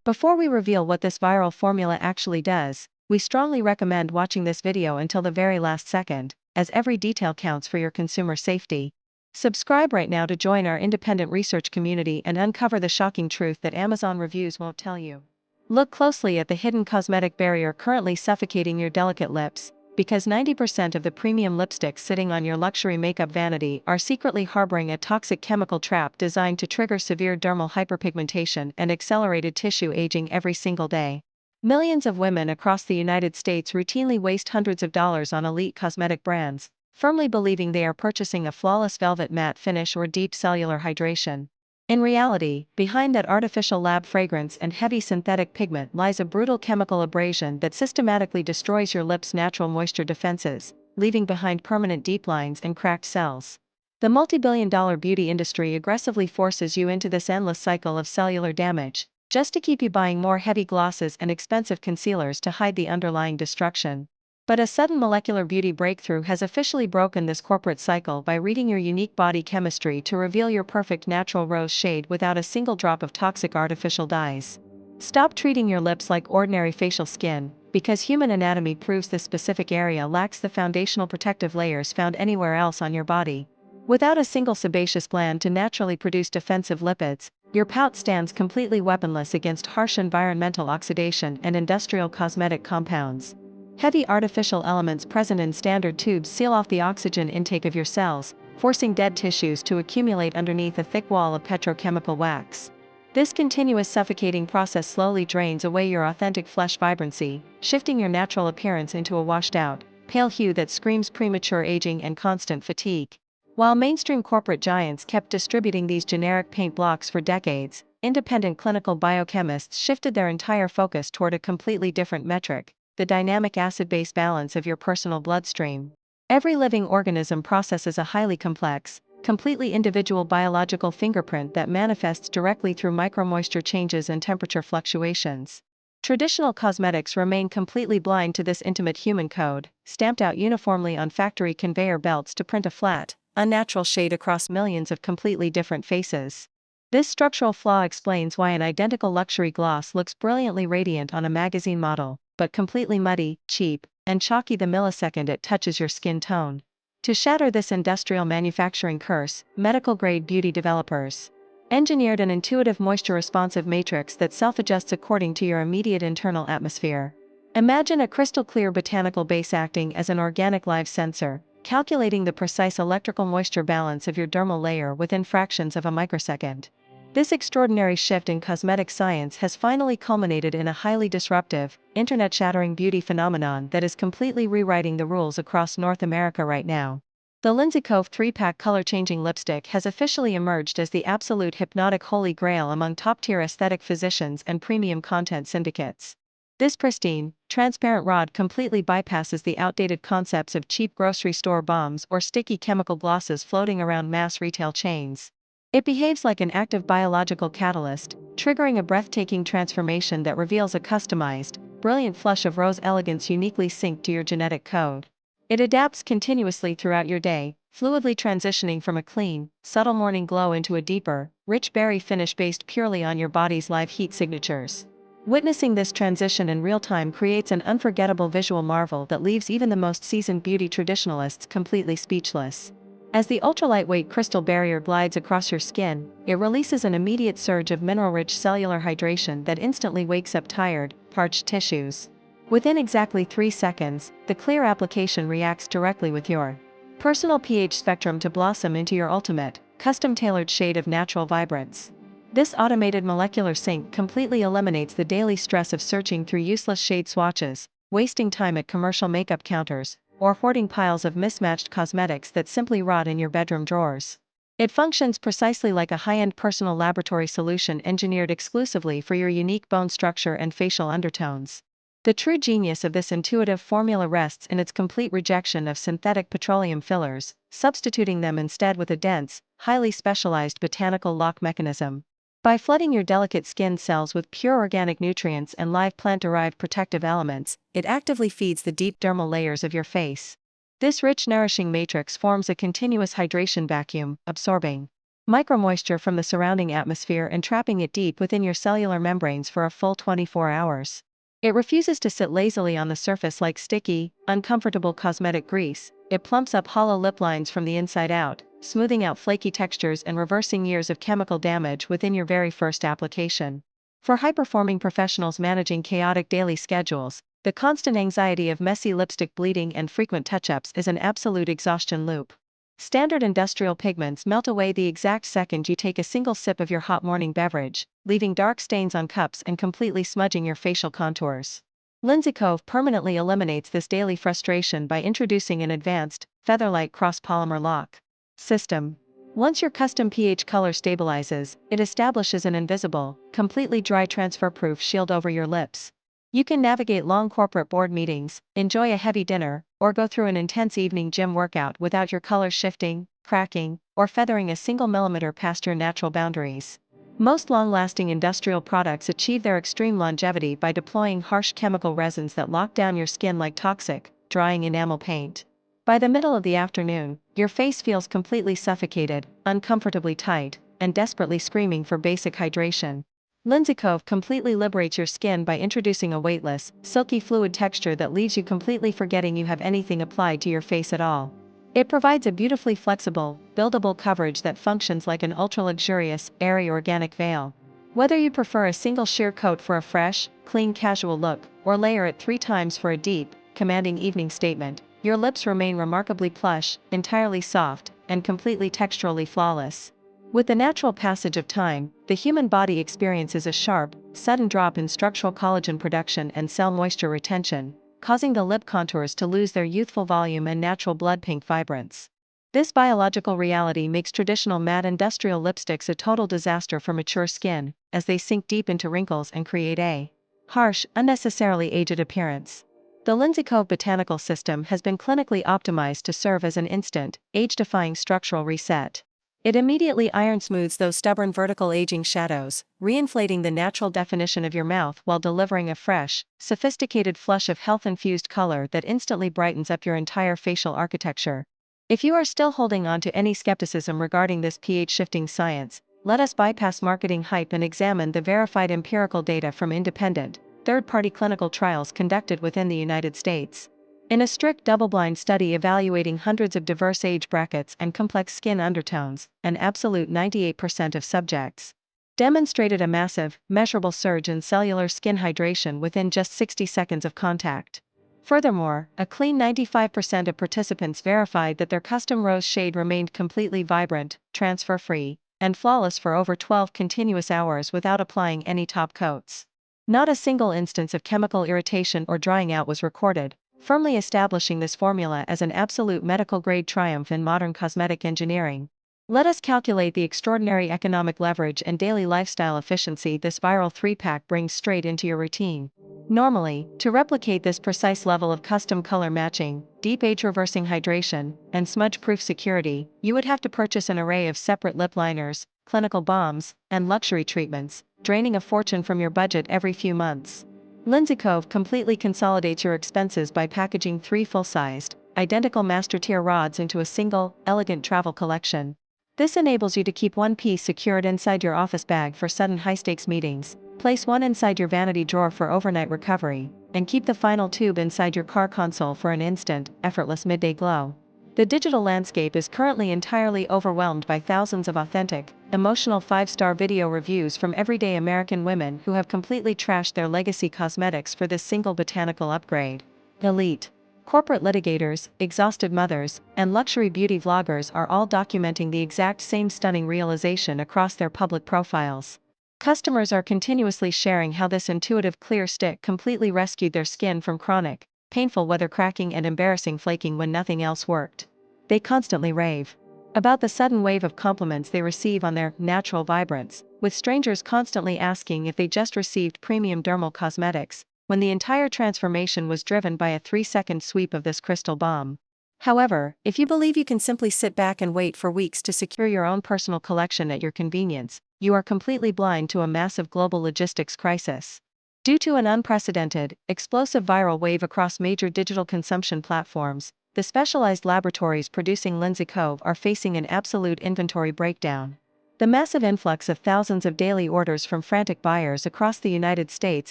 Before we reveal what this viral formula actually does, we strongly recommend watching this video until the very last second, as every detail counts for your consumer safety. Subscribe right now to join our independent research community and uncover the shocking truth that Amazon reviews won't tell you. Look closely at the hidden cosmetic barrier currently suffocating your delicate lips, because 90% of the premium lipsticks sitting on your luxury makeup vanity are secretly harboring a toxic chemical trap designed to trigger severe dermal hyperpigmentation and accelerated tissue aging every single day. Millions of women across the United States routinely waste hundreds of dollars on elite cosmetic brands, firmly believing they are purchasing a flawless velvet matte finish or deep cellular hydration. In reality, behind that artificial lab fragrance and heavy synthetic pigment lies a brutal chemical abrasion that systematically destroys your lips' natural moisture defenses, leaving behind permanent deep lines and cracked cells. The multi-billion-dollar beauty industry aggressively forces you into this endless cycle of cellular damage, just to keep you buying more heavy glosses and expensive concealers to hide the underlying destruction. But a sudden molecular beauty breakthrough has officially broken this corporate cycle by reading your unique body chemistry to reveal your perfect natural rose shade without a single drop of toxic artificial dyes. Stop treating your lips like ordinary facial skin, because human anatomy proves this specific area lacks the foundational protective layers found anywhere else on your body. Without a single sebaceous gland to naturally produce defensive lipids, your pout stands completely weaponless against harsh environmental oxidation and industrial cosmetic compounds. Heavy artificial elements present in standard tubes seal off the oxygen intake of your cells, forcing dead tissues to accumulate underneath a thick wall of petrochemical wax. This continuous suffocating process slowly drains away your authentic flesh vibrancy, shifting your natural appearance into a washed-out, pale hue that screams premature aging and constant fatigue. While mainstream corporate giants kept distributing these generic paint blocks for decades, independent clinical biochemists shifted their entire focus toward a completely different metric: the dynamic acid-base balance of your personal bloodstream. Every living organism processes a highly complex, completely individual biological fingerprint that manifests directly through micromoisture changes and temperature fluctuations. Traditional cosmetics remain completely blind to this intimate human code, stamped out uniformly on factory conveyor belts to print a flat, unnatural shade across millions of completely different faces. This structural flaw explains why an identical luxury gloss looks brilliantly radiant on a magazine model, but completely muddy, cheap, and chalky the millisecond it touches your skin tone. To shatter this industrial manufacturing curse, medical-grade beauty developers engineered an intuitive moisture-responsive matrix that self-adjusts according to your immediate internal atmosphere. Imagine a crystal-clear botanical base acting as an organic live sensor, calculating the precise electrical moisture balance of your dermal layer within fractions of a microsecond. This extraordinary shift in cosmetic science has finally culminated in a highly disruptive, internet-shattering beauty phenomenon that is completely rewriting the rules across North America right now. The LinseyCove 3-pack color-changing lipstick has officially emerged as the absolute hypnotic holy grail among top-tier aesthetic physicians and premium content syndicates. This pristine, transparent rod completely bypasses the outdated concepts of cheap grocery store bombs or sticky chemical glosses floating around mass retail chains. It behaves like an active biological catalyst, triggering a breathtaking transformation that reveals a customized, brilliant flush of rose elegance uniquely synced to your genetic code. It adapts continuously throughout your day, fluidly transitioning from a clean, subtle morning glow into a deeper, rich berry finish based purely on your body's live heat signatures. Witnessing this transition in real time creates an unforgettable visual marvel that leaves even the most seasoned beauty traditionalists completely speechless. As the ultra-lightweight crystal barrier glides across your skin, it releases an immediate surge of mineral-rich cellular hydration that instantly wakes up tired, parched tissues. Within exactly 3 seconds, the clear application reacts directly with your personal pH spectrum to blossom into your ultimate, custom-tailored shade of natural vibrance. This automated molecular sync completely eliminates the daily stress of searching through useless shade swatches, wasting time at commercial makeup counters, or hoarding piles of mismatched cosmetics that simply rot in your bedroom drawers. It functions precisely like a high-end personal laboratory solution engineered exclusively for your unique bone structure and facial undertones. The true genius of this intuitive formula rests in its complete rejection of synthetic petroleum fillers, substituting them instead with a dense, highly specialized botanical lock mechanism. By flooding your delicate skin cells with pure organic nutrients and live plant-derived protective elements, it actively feeds the deep dermal layers of your face. This rich nourishing matrix forms a continuous hydration vacuum, absorbing micromoisture from the surrounding atmosphere and trapping it deep within your cellular membranes for a full 24 hours. It refuses to sit lazily on the surface like sticky, uncomfortable cosmetic grease. It plumps up hollow lip lines from the inside out, smoothing out flaky textures and reversing years of chemical damage within your very first application. For high-performing professionals managing chaotic daily schedules, the constant anxiety of messy lipstick bleeding and frequent touch-ups is an absolute exhaustion loop. Standard industrial pigments melt away the exact second you take a single sip of your hot morning beverage, leaving dark stains on cups and completely smudging your facial contours. LinseyCove permanently eliminates this daily frustration by introducing an advanced, feather-light cross-polymer lock system. Once your custom pH color stabilizes, it establishes an invisible, completely dry transfer-proof shield over your lips. You can navigate long corporate board meetings, enjoy a heavy dinner, or go through an intense evening gym workout without your color shifting, cracking, or feathering a single millimeter past your natural boundaries. Most long-lasting industrial products achieve their extreme longevity by deploying harsh chemical resins that lock down your skin like toxic, drying enamel paint. By the middle of the afternoon, your face feels completely suffocated, uncomfortably tight, and desperately screaming for basic hydration. LinseyCove completely liberates your skin by introducing a weightless, silky fluid texture that leaves you completely forgetting you have anything applied to your face at all. It provides a beautifully flexible, buildable coverage that functions like an ultra-luxurious, airy organic veil. Whether you prefer a single sheer coat for a fresh, clean casual look, or layer it 3 times for a deep, commanding evening statement, your lips remain remarkably plush, entirely soft, and completely texturally flawless. With the natural passage of time, the human body experiences a sharp, sudden drop in structural collagen production and cell moisture retention, causing the lip contours to lose their youthful volume and natural blood pink vibrance. This biological reality makes traditional matte industrial lipsticks a total disaster for mature skin, as they sink deep into wrinkles and create a harsh, unnecessarily aged appearance. The LinseyCove botanical system has been clinically optimized to serve as an instant, age-defying structural reset. It immediately iron smooths those stubborn vertical aging shadows, reinflating the natural definition of your mouth while delivering a fresh, sophisticated flush of health-infused color that instantly brightens up your entire facial architecture. If you are still holding on to any skepticism regarding this pH-shifting science, let us bypass marketing hype and examine the verified empirical data from independent, third-party clinical trials conducted within the United States. In a strict double-blind study evaluating hundreds of diverse age brackets and complex skin undertones, an absolute 98% of subjects demonstrated a massive, measurable surge in cellular skin hydration within just 60 seconds of contact. Furthermore, a clean 95% of participants verified that their custom rose shade remained completely vibrant, transfer-free, and flawless for over 12 continuous hours without applying any top coats. Not a single instance of chemical irritation or drying out was recorded, firmly establishing this formula as an absolute medical-grade triumph in modern cosmetic engineering. Let us calculate the extraordinary economic leverage and daily lifestyle efficiency this viral 3-pack brings straight into your routine. Normally, to replicate this precise level of custom color matching, deep age-reversing hydration, and smudge-proof security, you would have to purchase an array of separate lip liners, clinical balms, and luxury treatments, draining a fortune from your budget every few months. LinseyCove completely consolidates your expenses by packaging 3 full-sized, identical master-tier rods into a single, elegant travel collection. This enables you to keep one piece secured inside your office bag for sudden high-stakes meetings, place one inside your vanity drawer for overnight recovery, and keep the final tube inside your car console for an instant, effortless midday glow. The digital landscape is currently entirely overwhelmed by thousands of authentic, emotional 5-star video reviews from everyday American women who have completely trashed their legacy cosmetics for this single botanical upgrade. Elite corporate litigators, exhausted mothers, and luxury beauty vloggers are all documenting the exact same stunning realization across their public profiles. Customers are continuously sharing how this intuitive clear stick completely rescued their skin from chronic, painful weather cracking and embarrassing flaking when nothing else worked. They constantly rave about the sudden wave of compliments they receive on their natural vibrance, with strangers constantly asking if they just received premium dermal cosmetics, when the entire transformation was driven by a 3-second sweep of this crystal bomb. However, if you believe you can simply sit back and wait for weeks to secure your own personal collection at your convenience, you are completely blind to a massive global logistics crisis. Due to an unprecedented, explosive viral wave across major digital consumption platforms, the specialized laboratories producing LinseyCove are facing an absolute inventory breakdown. The massive influx of thousands of daily orders from frantic buyers across the United States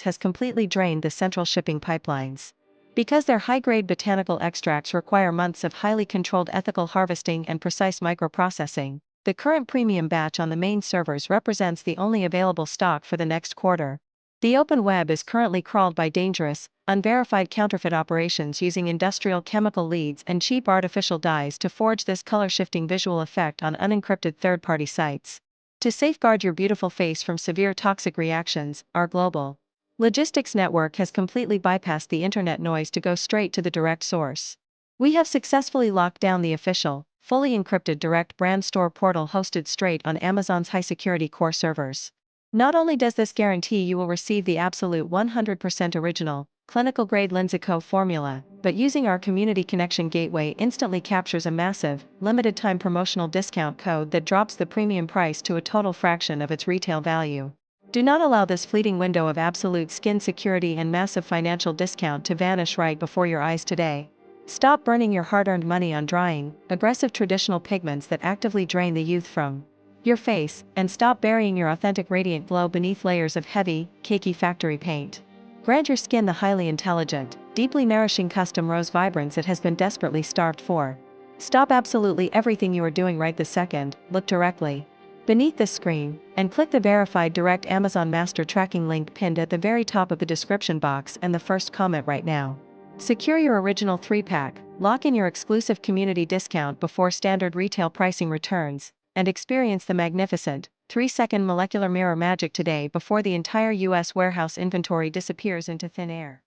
has completely drained the central shipping pipelines. Because their high-grade botanical extracts require months of highly controlled ethical harvesting and precise microprocessing, the current premium batch on the main servers represents the only available stock for the next quarter. The open web is currently crawled by dangerous, unverified counterfeit operations using industrial chemical leads and cheap artificial dyes to forge this color-shifting visual effect on unencrypted third-party sites. To safeguard your beautiful face from severe toxic reactions, our global logistics network has completely bypassed the internet noise to go straight to the direct source. We have successfully locked down the official, fully encrypted direct brand store portal hosted straight on Amazon's high-security core servers. Not only does this guarantee you will receive the absolute 100% original, clinical-grade LinseyCove formula, but using our Community Connection Gateway instantly captures a massive, limited-time promotional discount code that drops the premium price to a total fraction of its retail value. Do not allow this fleeting window of absolute skin security and massive financial discount to vanish right before your eyes today. Stop burning your hard-earned money on drying, aggressive traditional pigments that actively drain the youth from your face, and stop burying your authentic radiant glow beneath layers of heavy, cakey factory paint. Grant your skin the highly intelligent, deeply nourishing custom rose vibrance it has been desperately starved for. Stop absolutely everything you are doing right this second, look directly beneath this screen, and click the verified direct Amazon Master Tracking link pinned at the very top of the description box and the first comment right now. Secure your original 3-pack, lock in your exclusive community discount before standard retail pricing returns, and experience the magnificent 3-second molecular mirror magic today before the entire US warehouse inventory disappears into thin air.